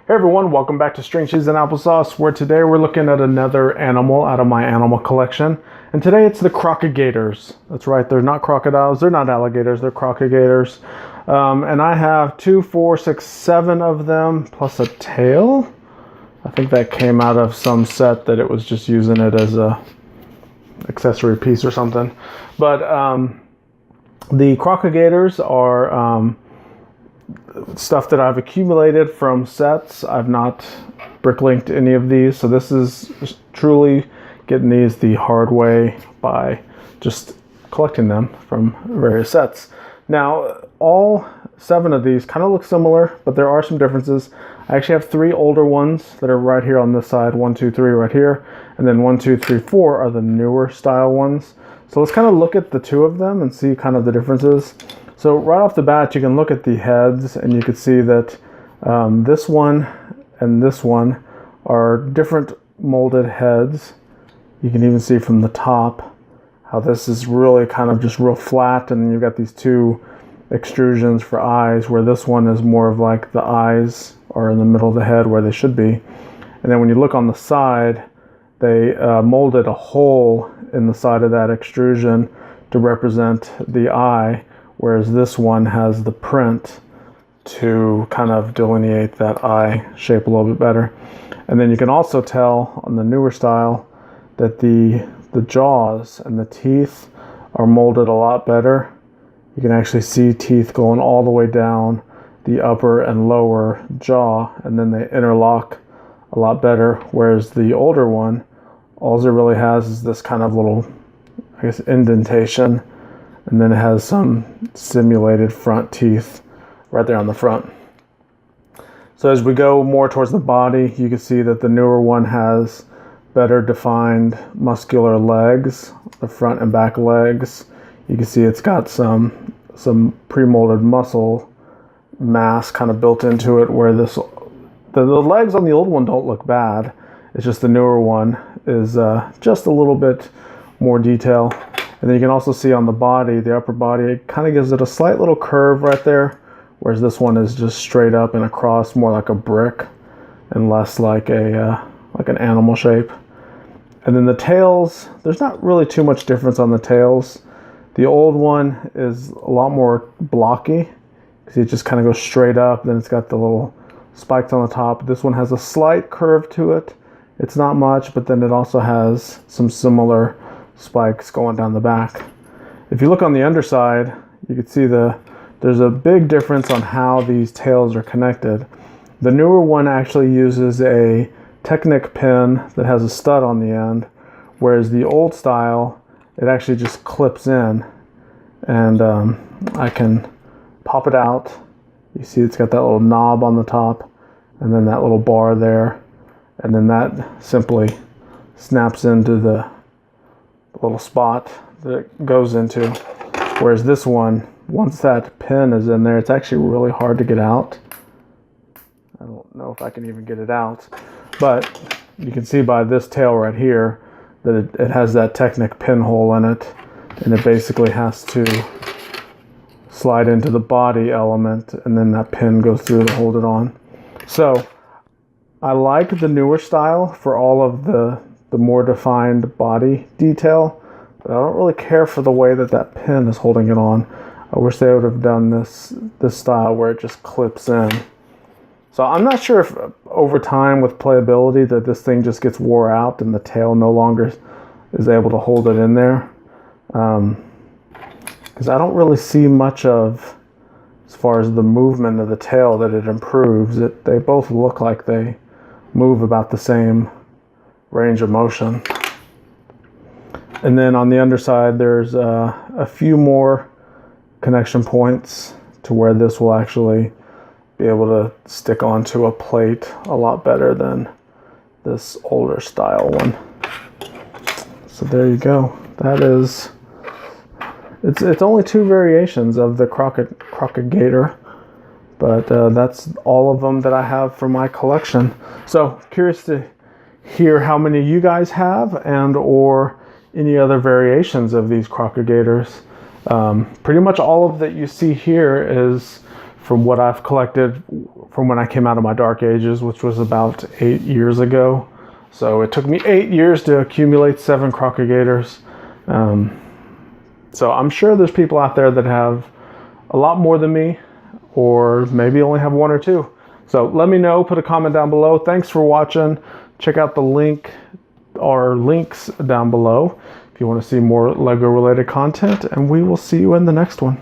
Hey everyone, welcome back to String Cheese and Applesauce, where today we're looking at another animal out of my animal collection. And today it's the crocigators. That's right, they're not crocodiles, they're not alligators, they're crocigators. And I have 2, 4, 6, 7 of them, plus a tail. I think that came out of some set that it was just using it as a accessory piece or something. But the crocigators are stuff that I've accumulated from sets. I've not bricklinked any of these, so this is truly getting these the hard way by just collecting them from various sets. Now, all 7 of these kind of look similar, but there are some differences. I actually have 3 older ones that are right here on this side, 1, 2, 3 right here, and then 1, 2, 3, 4 are the newer style ones. So let's kind of look at the 2 of them and see kind of the differences. So right off the bat, you can look at the heads and you can see that this one and this one are different molded heads. You can even see from the top how this is really kind of just real flat, and you've got these 2 extrusions for eyes, where this one is more of like the eyes are in the middle of the head where they should be. And then when you look on the side, they molded a hole in the side of that extrusion to represent the eye, whereas this one has the print to kind of delineate that eye shape a little bit better. And then you can also tell on the newer style that the jaws and the teeth are molded a lot better. You can actually see teeth going all the way down the upper and lower jaw, and then they interlock a lot better, whereas the older one, all it really has is this kind of little, I guess, indentation, and then it has some simulated front teeth right there on the front. So as we go more towards the body, you can see that the newer one has better defined muscular legs, the front and back legs. You can see it's got some pre-molded muscle mass kind of built into it, where the legs on the old one don't look bad. It's just the newer one is just a little bit more detail. And then you can also see on the body, the upper body, it kind of gives it a slight little curve right there, whereas this one is just straight up and across, more like a brick and less like like an animal shape. And then the tails, there's not really too much difference on the tails. The old one is a lot more blocky because it just kind of goes straight up. Then it's got the little spikes on the top. This one has a slight curve to it. It's not much, but then it also has some similar spikes going down the back. If you look on the underside, you can see there's a big difference on how these tails are connected. The newer one actually uses a Technic pin that has a stud on the end, whereas the old style, it actually just clips in, and I can pop it out. You see it's got that little knob on the top and then that little bar there, and then that simply snaps into the little spot that it goes into, whereas this one, once that pin is in there, it's actually really hard to get out. I don't know if I can even get it out, but you can see by this tail right here that it has that Technic pinhole in it, and it basically has to slide into the body element, and then that pin goes through to hold it on. So I like the newer style for all of the more defined body detail, but I don't really care for the way that pin is holding it on. I wish they would have done this style where it just clips in. So I'm not sure if over time with playability that this thing just gets wore out and the tail no longer is able to hold it in there. Because I don't really see much of, as far as the movement of the tail, that it improves. They both look like they move about the same range of motion. And then on the underside, there's a few more connection points to where this will actually be able to stick onto a plate a lot better than this older style one. So there you go. That is, it's only 2 variations of the crocigator, but that's all of them that I have for my collection. So curious to hear how many you guys have, and or any other variations of these crocigators. Pretty much all of that you see here is from what I've collected from when I came out of my dark ages, which was about 8 years ago. So it took me 8 years to accumulate 7 crocigators. So I'm sure there's people out there that have a lot more than me, or maybe only have 1 or 2. So let me know, put a comment down below. Thanks for watching. Check out the link or links down below if you want to see more Lego related content, and we will see you in the next one.